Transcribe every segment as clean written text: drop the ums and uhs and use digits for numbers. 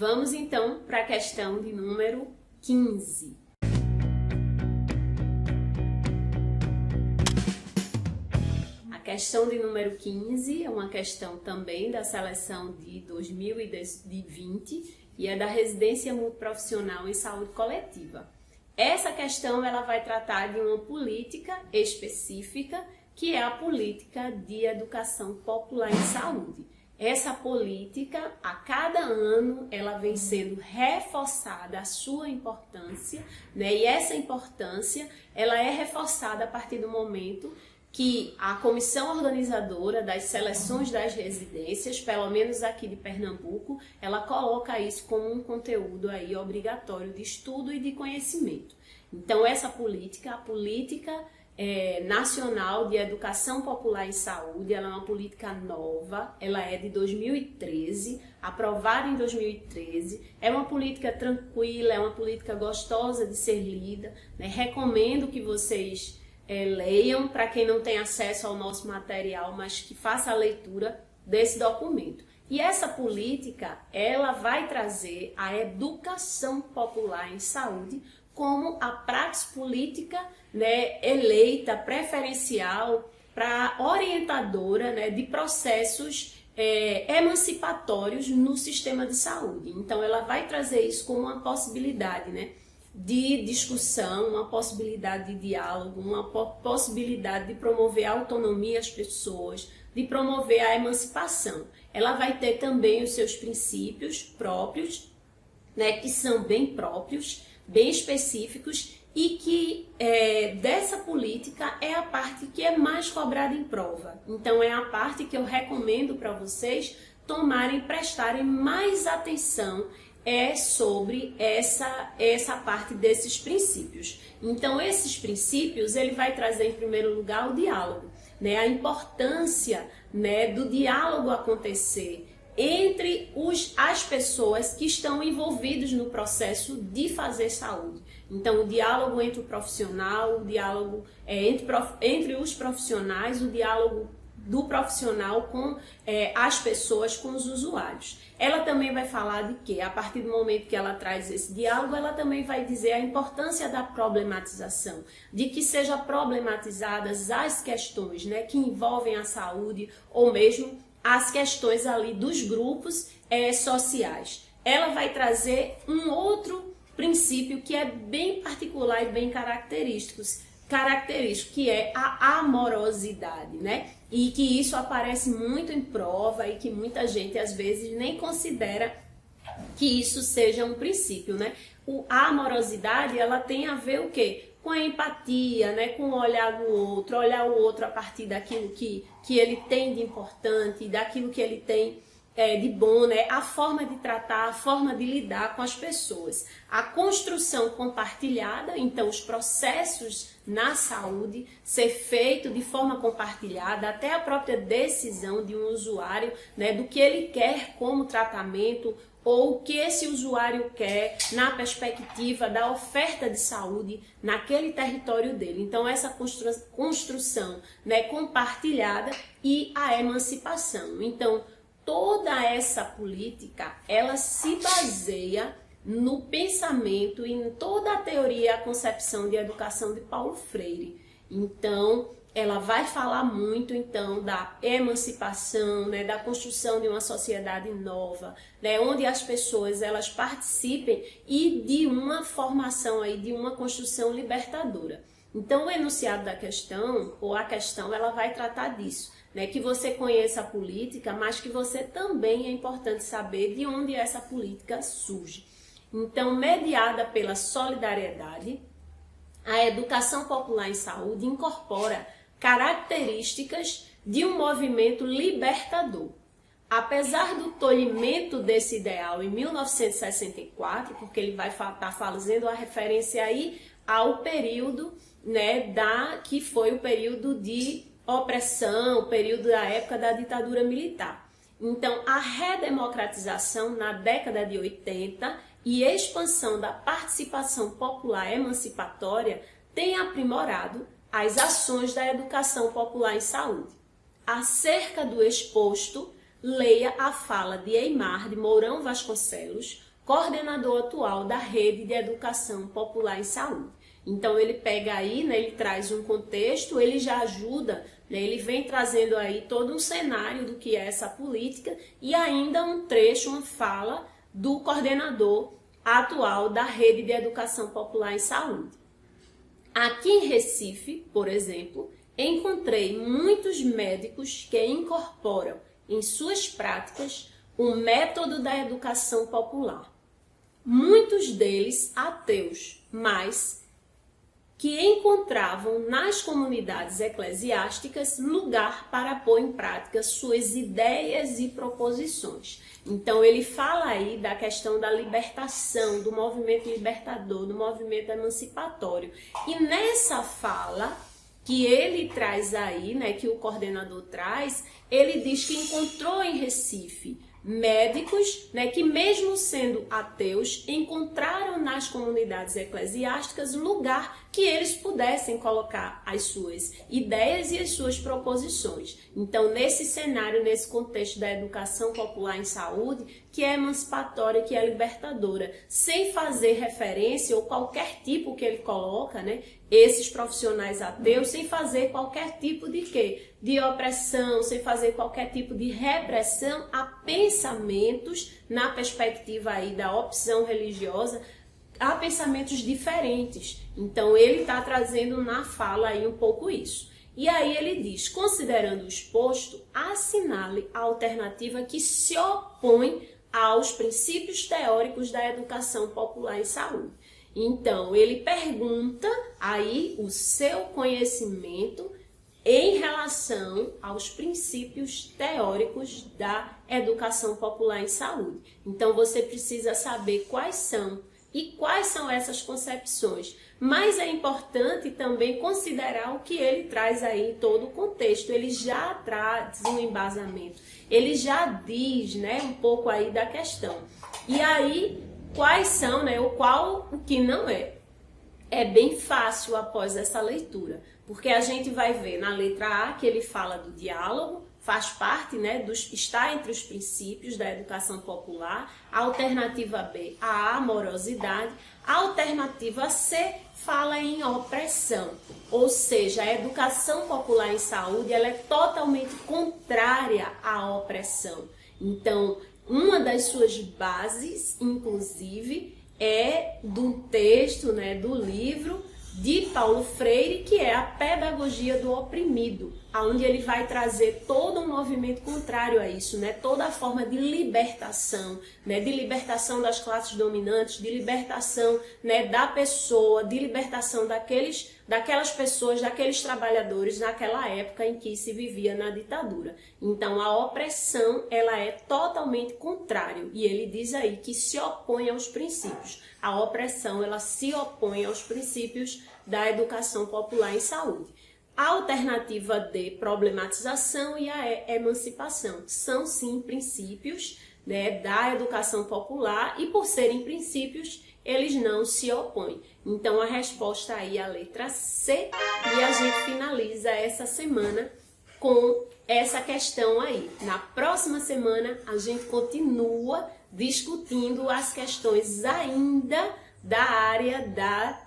Vamos então para a questão de número 15. A questão de número 15 é uma questão também da seleção de 2020 e é da residência multiprofissional em saúde coletiva. Essa questão ela vai tratar de uma política específica, que é a política de educação popular em saúde. Essa política, a cada ano, ela vem sendo reforçada a sua importância, né? E essa importância, ela é reforçada a partir do momento que a comissão organizadora das seleções das residências, pelo menos aqui de Pernambuco, ela coloca isso como um conteúdo aí obrigatório de estudo e de conhecimento. Então, essa política, a política nacional de educação popular em saúde, ela é uma política nova, ela é de 2013, aprovada em 2013, é uma política tranquila, é uma política gostosa de ser lida, né? Recomendo que vocês leiam, para quem não tem acesso ao nosso material, mas que faça a leitura desse documento. E essa política, ela vai trazer a educação popular em saúde como a praxe política, né, eleita, preferencial, para orientadora, né, de processos emancipatórios no sistema de saúde. Então, ela vai trazer isso como uma possibilidade, né, de discussão, uma possibilidade de diálogo, uma possibilidade de promover a autonomia às pessoas, de promover a emancipação. Ela vai ter também os seus princípios próprios, né, que são bem próprios, bem específicos, e que dessa política é a parte que é mais cobrada em prova. Então é a parte que eu recomendo para vocês prestarem mais atenção sobre essa parte desses princípios. Então esses princípios ele vai trazer em primeiro lugar o diálogo, né? A importância, né, do diálogo acontecer entre as pessoas que estão envolvidas no processo de fazer saúde. Então, o diálogo entre o profissional, o diálogo entre os profissionais, o diálogo do profissional com as pessoas, com os usuários. Ela também vai falar de que, a partir do momento que ela traz esse diálogo, ela também vai dizer a importância da problematização, de que sejam problematizadas as questões, né, que envolvem a saúde ou mesmo as questões ali dos grupos sociais. Ela vai trazer um outro princípio que é bem particular e bem característico, que é a amorosidade, né? E que isso aparece muito em prova e que muita gente às vezes nem considera que isso seja um princípio, né? A amorosidade, ela tem a ver o quê? Com a empatia, né? Com olhar o outro a partir daquilo que ele tem de importante, daquilo que ele tem de bom, né? A forma de tratar, a forma de lidar com as pessoas. A construção compartilhada, então os processos na saúde ser feito de forma compartilhada, até a própria decisão de um usuário, né? Do que ele quer como tratamento, ou o que esse usuário quer na perspectiva da oferta de saúde naquele território dele. Então, essa construção, né, compartilhada e a emancipação. Então, toda essa política, ela se baseia no pensamento e em toda a teoria e a concepção de educação de Paulo Freire. Então, ela vai falar muito, então, da emancipação, né, da construção de uma sociedade nova, né, onde as pessoas elas participem e de uma formação, aí, de uma construção libertadora. Então, o enunciado da questão, ou a questão, ela vai tratar disso, né, que você conheça a política, mas que você também é importante saber de onde essa política surge. Então, mediada pela solidariedade, a educação popular em saúde incorpora características de um movimento libertador. Apesar do tolhimento desse ideal em 1964, porque ele vai estar fazendo a referência aí ao período, né, que foi o período de opressão, o período da época da ditadura militar. Então, a redemocratização na década de 80 e expansão da participação popular emancipatória tem aprimorado as ações da educação popular em saúde. Acerca do exposto, leia a fala de Eymar de Mourão Vasconcelos, coordenador atual da Rede de Educação Popular em Saúde. Então ele pega aí, né, ele traz um contexto, ele já ajuda, né, ele vem trazendo aí todo um cenário do que é essa política e ainda um trecho, uma fala do coordenador atual da Rede de Educação Popular em Saúde. Aqui em Recife, por exemplo, encontrei muitos médicos que incorporam em suas práticas o método da educação popular. Muitos deles ateus, mas que encontravam nas comunidades eclesiásticas lugar para pôr em prática suas ideias e proposições. Então ele fala aí da questão da libertação, do movimento libertador, do movimento emancipatório. E nessa fala que ele traz aí, né, que o coordenador traz, ele diz que encontrou em Recife médicos, né, que mesmo sendo ateus, encontraram nas comunidades eclesiásticas lugar que eles pudessem colocar as suas ideias e as suas proposições. Então, nesse cenário, nesse contexto da educação popular em saúde, que é emancipatória, que é libertadora, sem fazer referência ou qualquer tipo que ele coloca, né, esses profissionais ateus, sem fazer qualquer tipo de quê? De opressão, sem fazer qualquer tipo de repressão a pensamentos, na perspectiva aí da opção religiosa, há pensamentos diferentes. Então ele está trazendo na fala aí um pouco isso. E aí ele diz, considerando o exposto, assinale a alternativa que se opõe aos princípios teóricos da educação popular em saúde. Então ele pergunta aí o seu conhecimento em relação aos princípios teóricos da educação popular em saúde. Então você precisa saber quais são e quais são essas concepções. Mas é importante também considerar o que ele traz aí em todo o contexto. Ele já traz um embasamento, ele já diz, né, um pouco aí da questão. E aí, quais são, né, o que não é? É bem fácil após essa leitura, porque a gente vai ver na letra A que ele fala do diálogo, faz parte, né, está entre os princípios da educação popular. A alternativa B, a amorosidade. A alternativa C fala em opressão, ou seja, a educação popular em saúde ela é totalmente contrária à opressão. Então, uma das suas bases, inclusive, é do texto, né, do livro de Paulo Freire, que é a pedagogia do oprimido, onde ele vai trazer todo um movimento contrário a isso, né? Toda a forma de libertação, né? De libertação das classes dominantes, de libertação, né, da pessoa, de libertação daquelas pessoas, daqueles trabalhadores naquela época em que se vivia na ditadura. Então a opressão ela é totalmente contrária e ele diz aí que se opõe aos princípios. A opressão ela se opõe aos princípios da educação popular em saúde. A alternativa D, problematização, e a emancipação. São sim princípios, né, da educação popular e por serem princípios, eles não se opõem. Então a resposta aí é a letra C e a gente finaliza essa semana com essa questão aí. Na próxima semana a gente continua discutindo as questões ainda da área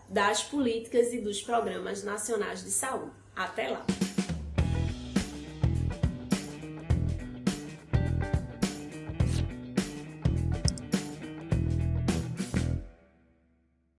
das políticas e dos programas nacionais de saúde. Até lá!